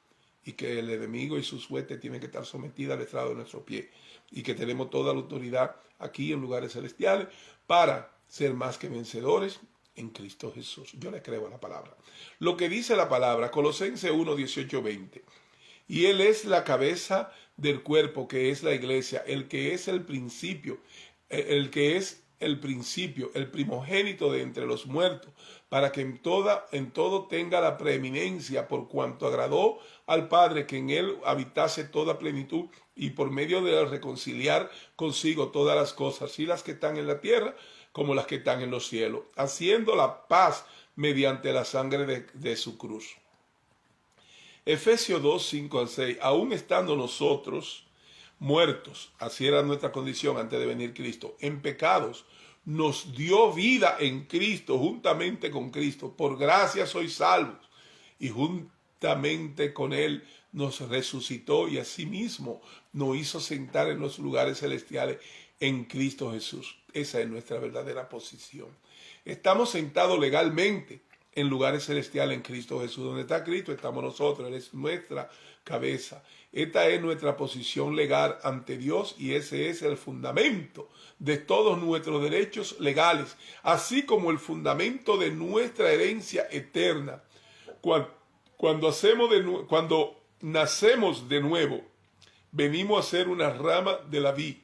Speaker 1: y que el enemigo y sus huestes tienen que estar sometidas al estrado de nuestro pie y que tenemos toda la autoridad aquí en lugares celestiales para ser más que vencedores en Cristo Jesús. Yo le creo a la palabra. Lo que dice la palabra, Colosenses 1, 18, 20. Y Él es la cabeza del cuerpo, que es la iglesia, el que es el principio, el primogénito de entre los muertos, para que en todo tenga la preeminencia, por cuanto agradó al Padre que en Él habitase toda plenitud, y por medio de él reconciliar consigo todas las cosas, y las que están en la tierra como las que están en los cielos, haciendo la paz mediante la sangre de su cruz. Efesios 2, 5 al 6, aún estando nosotros muertos, así era nuestra condición antes de venir Cristo, en pecados, nos dio vida en Cristo, juntamente con Cristo, por gracia sois salvos, y juntamente con Él nos resucitó y asimismo nos hizo sentar en los lugares celestiales en Cristo Jesús. Esa es nuestra verdadera posición. Estamos sentados legalmente en lugares celestiales en Cristo Jesús. Donde está Cristo estamos nosotros, Él es nuestra cabeza. Esta es nuestra posición legal ante Dios y ese es el fundamento de todos nuestros derechos legales, así como el fundamento de nuestra herencia eterna. Cuando nacemos de nuevo, venimos a ser una rama de la vid.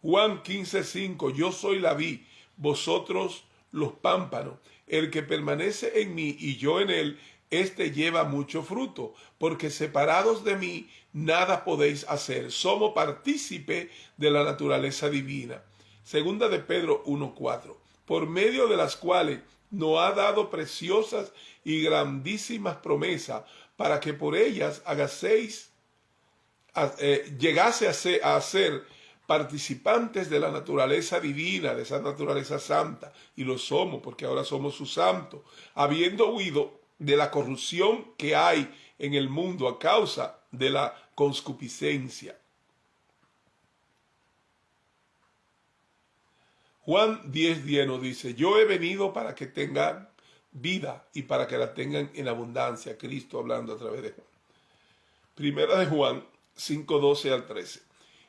Speaker 1: Juan 15:5, yo soy la vid, vosotros los pámpanos. El que permanece en mí y yo en él, éste lleva mucho fruto, porque separados de mí nada podéis hacer. Somos partícipe de la naturaleza divina. Segunda de Pedro 1:4, por medio de las cuales nos ha dado preciosas y grandísimas promesas, para que por ellas llegase a ser participantes de la naturaleza divina, de esa naturaleza santa, y lo somos porque ahora somos sus santos, habiendo huido de la corrupción que hay en el mundo a causa de la concupiscencia. Juan 10:10 nos dice, yo he venido para que tengan vida y para que la tengan en abundancia. Cristo hablando a través de Juan. Primera de Juan 5:12 al 13.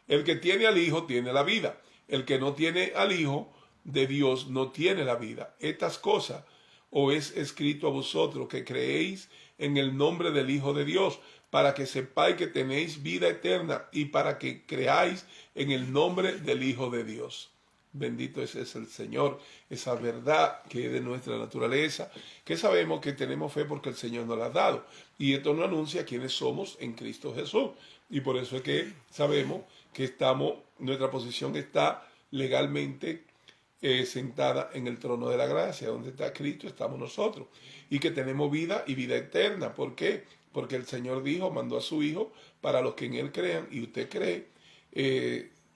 Speaker 1: El que tiene al Hijo tiene la vida. El que no tiene al Hijo de Dios no tiene la vida. Estas cosas os es escrito a vosotros que creéis en el nombre del Hijo de Dios, para que sepáis que tenéis vida eterna y para que creáis en el nombre del Hijo de Dios. Bendito es el Señor, esa verdad que es de nuestra naturaleza, que sabemos que tenemos fe porque el Señor nos la ha dado. Y esto nos anuncia quiénes somos en Cristo Jesús. Y por eso es que sabemos que nuestra posición está legalmente sentada en el trono de la gracia. Donde está Cristo estamos nosotros. Y que tenemos vida y vida eterna. ¿Por qué? Porque el Señor mandó a su Hijo para los que en Él crean, y usted cree,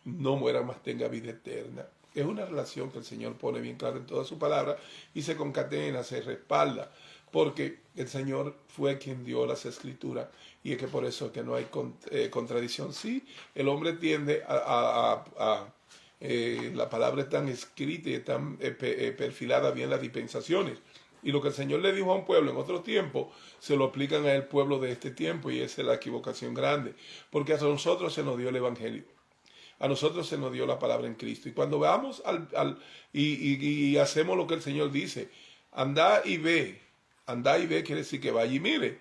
Speaker 1: no muera más, tenga vida eterna. Es una relación que el Señor pone bien clara en toda su palabra y se concatena, se respalda, porque el Señor fue quien dio las escrituras, y es que por eso es que no hay contradicción. Sí, el hombre tiende la palabra es tan escrita y es tan perfilada bien las dispensaciones, y lo que el Señor le dijo a un pueblo en otro tiempo, se lo aplican al pueblo de este tiempo, y esa es la equivocación grande, porque a nosotros se nos dio el Evangelio. A nosotros se nos dio la palabra en Cristo. Y cuando vamos y hacemos lo que el Señor dice, andá y ve quiere decir que vaya y mire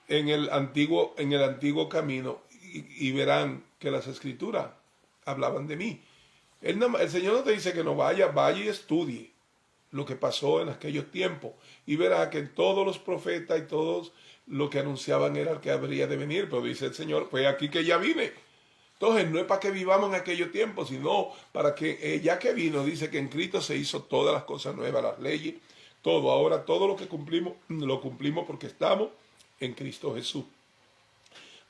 Speaker 1: en el antiguo camino, y verán que las escrituras hablaban de mí. El Señor no te dice que no vaya y estudie lo que pasó en aquellos tiempos, y verá que todos los profetas y todos lo que anunciaban era el que habría de venir. Pero dice el Señor, pues aquí que ya vine. Entonces no es para que vivamos en aquellos tiempos, sino para que ya que vino, dice que en Cristo se hizo todas las cosas nuevas, las leyes, todo. Ahora todo lo que cumplimos, lo cumplimos porque estamos en Cristo Jesús.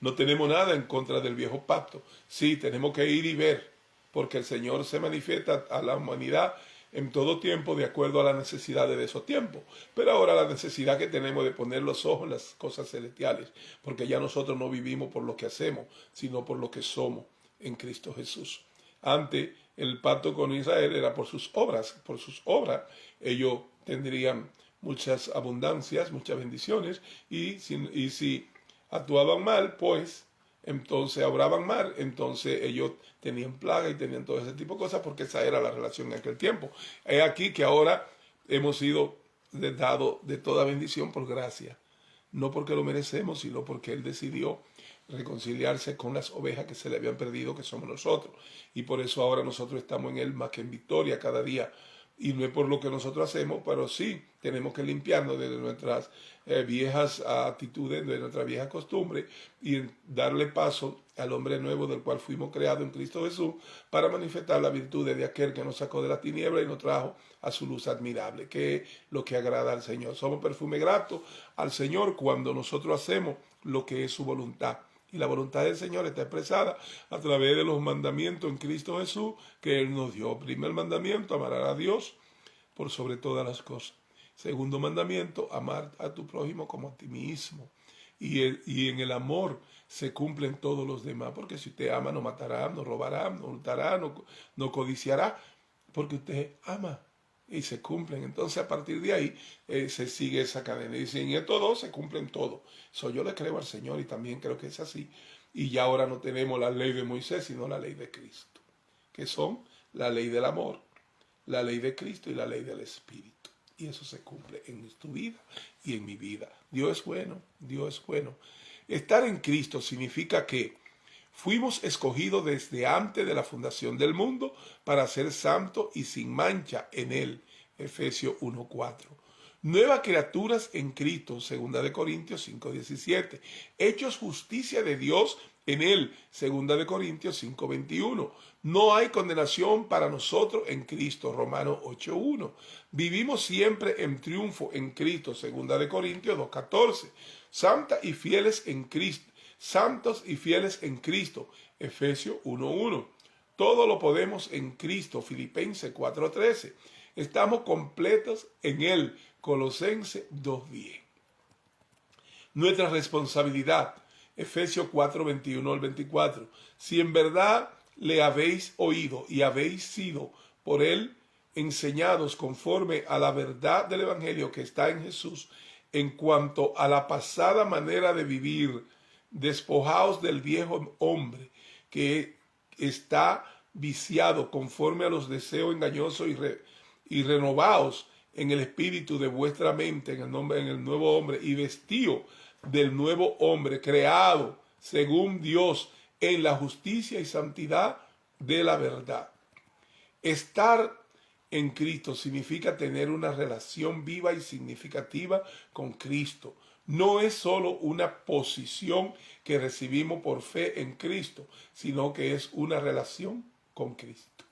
Speaker 1: No tenemos nada en contra del viejo pacto. Sí, tenemos que ir y ver, porque el Señor se manifiesta a la humanidad en todo tiempo de acuerdo a las necesidades de esos tiempos. Pero ahora la necesidad que tenemos de poner los ojos en las cosas celestiales, porque ya nosotros no vivimos por lo que hacemos, sino por lo que somos en Cristo Jesús. Antes el pacto con Israel era por sus obras. Por sus obras ellos tendrían muchas abundancias, muchas bendiciones, y si actuaban mal, pues entonces obraban mal, entonces ellos tenían plaga y tenían todo ese tipo de cosas, porque esa era la relación en aquel tiempo. Es aquí que ahora hemos sido dados de toda bendición por gracia, no porque lo merecemos, sino porque Él decidió reconciliarse con las ovejas que se le habían perdido, que somos nosotros, y por eso ahora nosotros estamos en Él más que en victoria cada día. Y no es por lo que nosotros hacemos, pero sí tenemos que limpiarnos de nuestras viejas actitudes, de nuestra vieja costumbre, y darle paso al hombre nuevo del cual fuimos creados en Cristo Jesús, para manifestar la virtud de aquel que nos sacó de la tiniebla y nos trajo a su luz admirable, que es lo que agrada al Señor. Somos perfume grato al Señor cuando nosotros hacemos lo que es su voluntad. Y la voluntad del Señor está expresada a través de los mandamientos en Cristo Jesús que Él nos dio. Primer mandamiento, amar a Dios por sobre todas las cosas. Segundo mandamiento, amar a tu prójimo como a ti mismo. Y en el amor se cumplen todos los demás, porque si usted ama, no matará, no robará, no hurtará, no codiciará, porque usted ama. Y se cumplen. Entonces a partir de ahí se sigue esa cadena. Y dice, en estos dos se cumplen todo. Yo le creo al Señor y también creo que es así. Y ya ahora no tenemos la ley de Moisés, sino la ley de Cristo, que son la ley del amor, la ley de Cristo y la ley del Espíritu. Y eso se cumple en tu vida y en mi vida. Dios es bueno, Dios es bueno. Estar en Cristo significa que fuimos escogidos desde antes de la fundación del mundo para ser santos y sin mancha en Él. Efesios 1:4. Nuevas criaturas en Cristo. 2 Corintios 5:17. Hechos justicia de Dios en Él. 2 Corintios 5:21. No hay condenación para nosotros en Cristo. Romanos 8:1. Vivimos siempre en triunfo en Cristo. 2 Corintios 2:14. Santa y fieles en Cristo. santos y fieles en Cristo, Efesios 1:1. Todo lo podemos en Cristo, Filipenses 4:13. Estamos completos en Él, Colosenses 2:10. Nuestra responsabilidad, Efesios 4:21 al 24. Si en verdad le habéis oído y habéis sido por Él enseñados conforme a la verdad del Evangelio que está en Jesús, en cuanto a la pasada manera de vivir, despojaos del viejo hombre que está viciado conforme a los deseos engañosos y renovaos en el espíritu de vuestra mente, en el nuevo hombre, y vestíos del nuevo hombre creado según Dios en la justicia y santidad de la verdad. Estar en Cristo significa tener una relación viva y significativa con Cristo. No es solo una posición que recibimos por fe en Cristo, sino que es una relación con Cristo.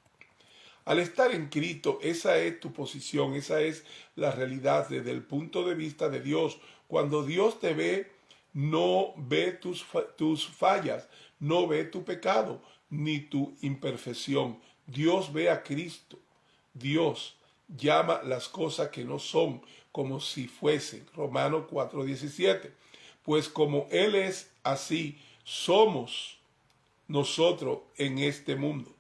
Speaker 1: Al estar en Cristo, esa es tu posición, esa es la realidad desde el punto de vista de Dios. Cuando Dios te ve, no ve tus fallas, no ve tu pecado, ni tu imperfección. Dios ve a Cristo. Dios llama las cosas que no son como si fuesen. Romanos 4:17. Pues como Él es así, somos nosotros en este mundo.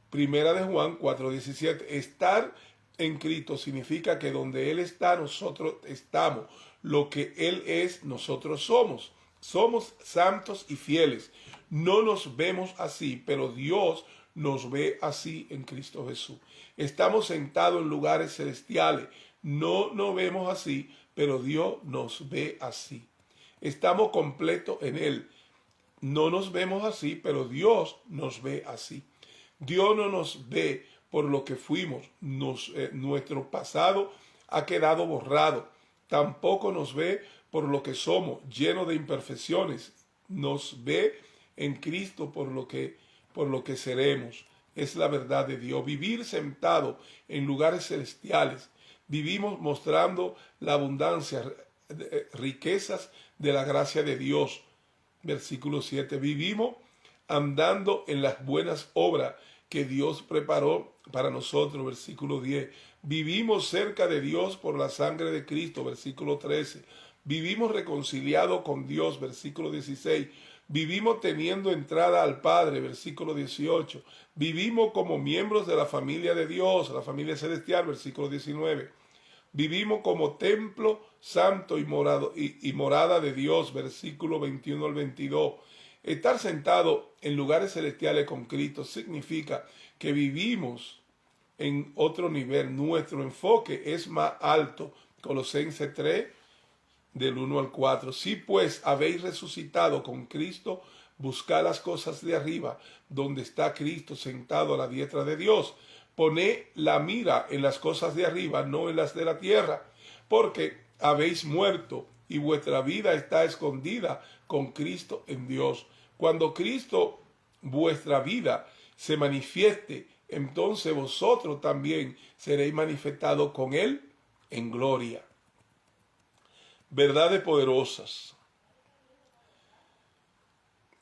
Speaker 1: Primera de Juan 4:17. Estar en Cristo significa que donde Él está, nosotros estamos. Lo que Él es, nosotros somos. Somos santos y fieles. No nos vemos así, pero Dios nos ve así en Cristo Jesús. Estamos sentados en lugares celestiales. No nos vemos así, pero Dios nos ve así. Estamos completos en Él. No nos vemos así, pero Dios nos ve así. Dios no nos ve por lo que fuimos. Nuestro pasado ha quedado borrado. Tampoco nos ve por lo que somos, llenos de imperfecciones. Nos ve en Cristo por lo que seremos. Es la verdad de Dios. Vivir sentado en lugares celestiales. Vivimos mostrando la abundancia, riquezas de la gracia de Dios. Versículo 7. Vivimos andando en las buenas obras que Dios preparó para nosotros. Versículo 10. Vivimos cerca de Dios por la sangre de Cristo. Versículo 13. Vivimos reconciliados con Dios. Versículo 16. Vivimos teniendo entrada al Padre. Versículo 18. Vivimos como miembros de la familia de Dios, la familia celestial. Versículo 19. Vivimos como templo santo y morada de Dios. Versículo 21 al 22. Estar sentado en lugares celestiales con Cristo significa que vivimos en otro nivel. Nuestro enfoque es más alto. Colosenses 3, del 1 al 4. Si pues habéis resucitado con Cristo, buscad las cosas de arriba, donde está Cristo sentado a la diestra de Dios. Poned la mira en las cosas de arriba, no en las de la tierra, porque habéis muerto y vuestra vida está escondida con Cristo en Dios. Cuando Cristo, vuestra vida, se manifieste, entonces vosotros también seréis manifestados con Él en gloria. Verdades poderosas.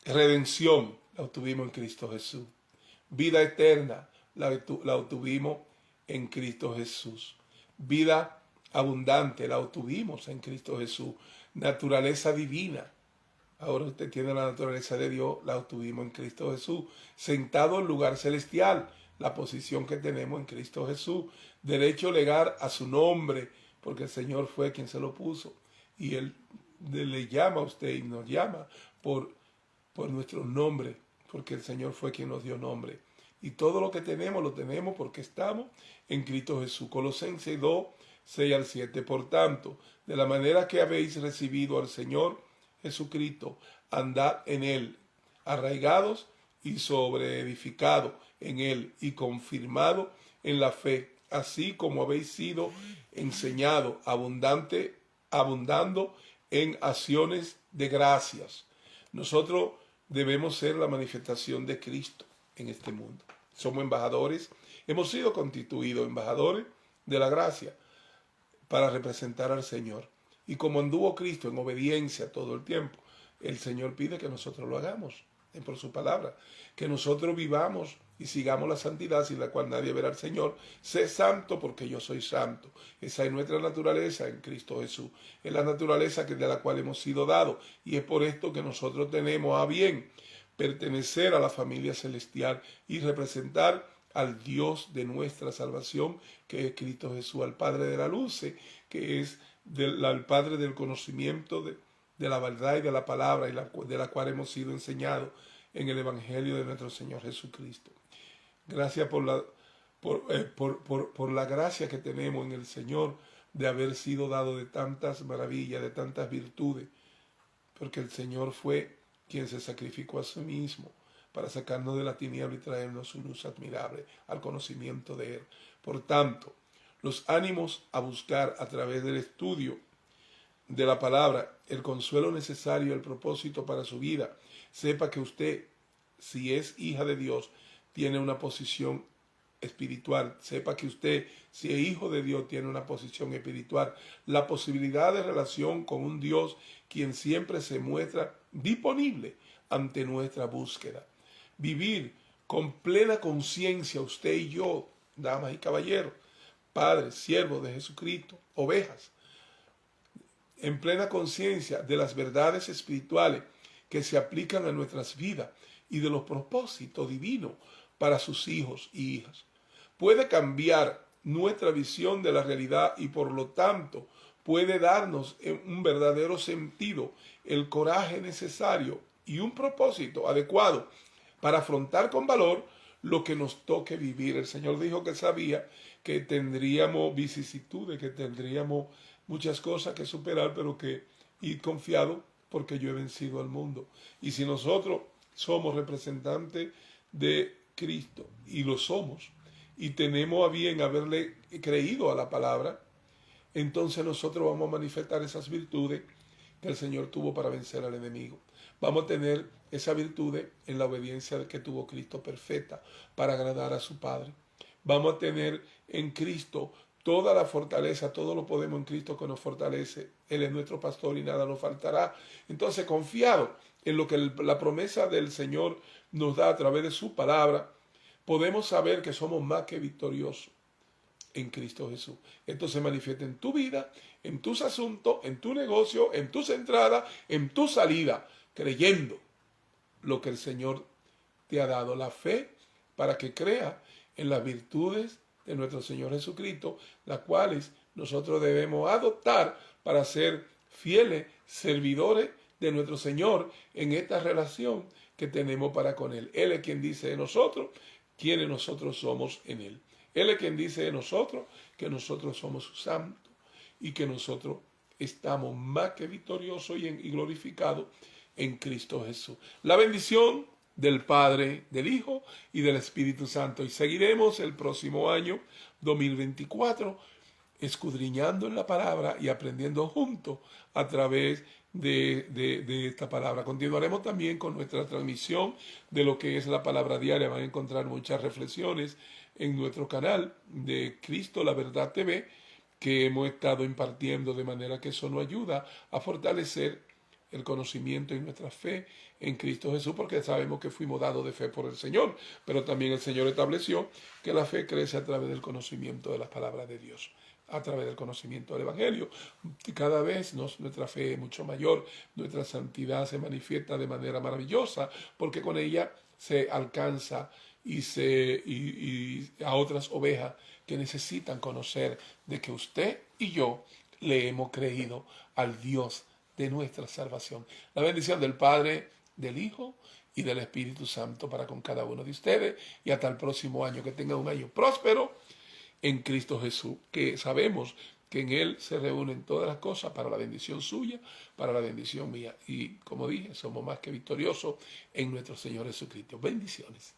Speaker 1: Redención la obtuvimos en Cristo Jesús. Vida eterna la obtuvimos en Cristo Jesús. Vida abundante la obtuvimos en Cristo Jesús. Naturaleza divina. Ahora usted tiene la naturaleza de Dios, la obtuvimos en Cristo Jesús. Sentado en lugar celestial, la posición que tenemos en Cristo Jesús. Derecho legal a su nombre, porque el Señor fue quien se lo puso. Y Él le llama a usted y nos llama por nuestro nombre, porque el Señor fue quien nos dio nombre. Y todo lo que tenemos, lo tenemos porque estamos en Cristo Jesús. Colosenses 2, 6 al 7. Por tanto, de la manera que habéis recibido al Señor Jesucristo, andad en Él, arraigados y sobreedificados en Él y confirmados en la fe, así como habéis sido enseñados, abundando en acciones de gracias. Nosotros debemos ser la manifestación de Cristo en este mundo. Somos embajadores, hemos sido constituidos embajadores de la gracia para representar al Señor. Y como anduvo Cristo en obediencia todo el tiempo, el Señor pide que nosotros lo hagamos por su palabra, que nosotros vivamos y sigamos la santidad sin la cual nadie verá al Señor. Sé santo porque yo soy santo. Esa es nuestra naturaleza en Cristo Jesús. Es la naturaleza de la cual hemos sido dados. Y es por esto que nosotros tenemos a bien pertenecer a la familia celestial y representar al Dios de nuestra salvación, que es Cristo Jesús, al Padre de la luz, que es al Padre del conocimiento de la verdad y de la palabra, y de la cual hemos sido enseñados en el Evangelio de nuestro Señor Jesucristo. Gracias por la gracia que tenemos en el Señor de haber sido dado de tantas maravillas, de tantas virtudes, porque el Señor fue quien se sacrificó a sí mismo para sacarnos de la tiniebla y traernos su luz admirable al conocimiento de Él. Por tanto, los ánimos a buscar a través del estudio de la palabra el consuelo necesario, el propósito para su vida. Sepa que usted, si es hija de Dios, tiene una posición espiritual. Sepa que usted, si es hijo de Dios, tiene una posición espiritual. La posibilidad de relación con un Dios quien siempre se muestra disponible ante nuestra búsqueda. Vivir con plena conciencia, usted y yo, damas y caballeros, padres, siervos de Jesucristo, ovejas, en plena conciencia de las verdades espirituales que se aplican a nuestras vidas y de los propósitos divinos para sus hijos y hijas. Puede cambiar nuestra visión de la realidad y por lo tanto puede darnos en un verdadero sentido el coraje necesario y un propósito adecuado para afrontar con valor lo que nos toque vivir. El Señor dijo que sabía que tendríamos vicisitudes, que tendríamos muchas cosas que superar, pero que ir confiado porque yo he vencido al mundo. Y si nosotros somos representantes de Cristo, y lo somos, y tenemos a bien haberle creído a la palabra, entonces nosotros vamos a manifestar esas virtudes que el Señor tuvo para vencer al enemigo. Vamos a tener esa virtud en la obediencia que tuvo Cristo perfecta para agradar a su Padre. Vamos a tener en Cristo toda la fortaleza, todo lo podemos en Cristo que nos fortalece. Él es nuestro pastor y nada nos faltará. Entonces, confiado en lo que la promesa del Señor nos da a través de su palabra, podemos saber que somos más que victoriosos en Cristo Jesús. Esto se manifiesta en tu vida, en tus asuntos, en tu negocio, en tus entradas, en tu salida, creyendo lo que el Señor te ha dado, la fe para que creas en las virtudes de nuestro Señor Jesucristo, las cuales nosotros debemos adoptar para ser fieles servidores de nuestro Señor en esta relación que tenemos para con Él. Él es quien dice de nosotros quiénes nosotros somos en Él. Él es quien dice de nosotros que nosotros somos sus santos y que nosotros estamos más que victoriosos y glorificados en Cristo Jesús. La bendición del Padre, del Hijo y del Espíritu Santo. Y seguiremos el próximo año 2024 escudriñando en la palabra y aprendiendo juntos a través de esta palabra. Continuaremos también con nuestra transmisión de lo que es la palabra diaria. Van a encontrar muchas reflexiones en nuestro canal de Cristo la Verdad TV que hemos estado impartiendo, de manera que eso nos ayuda a fortalecer el conocimiento y nuestra fe en Cristo Jesús, porque sabemos que fuimos dados de fe por el Señor, pero también el Señor estableció que la fe crece a través del conocimiento de las palabras de Dios, a través del conocimiento del Evangelio. Cada vez nuestra fe es mucho mayor, nuestra santidad se manifiesta de manera maravillosa, porque con ella se alcanza y a otras ovejas que necesitan conocer de que usted y yo le hemos creído al Dios de nuestra salvación. La bendición del Padre, del Hijo y del Espíritu Santo para con cada uno de ustedes, y hasta el próximo año. Que tengan un año próspero en Cristo Jesús, que sabemos que en Él se reúnen todas las cosas para la bendición suya, para la bendición mía. Y como dije, somos más que victoriosos en nuestro Señor Jesucristo. Bendiciones.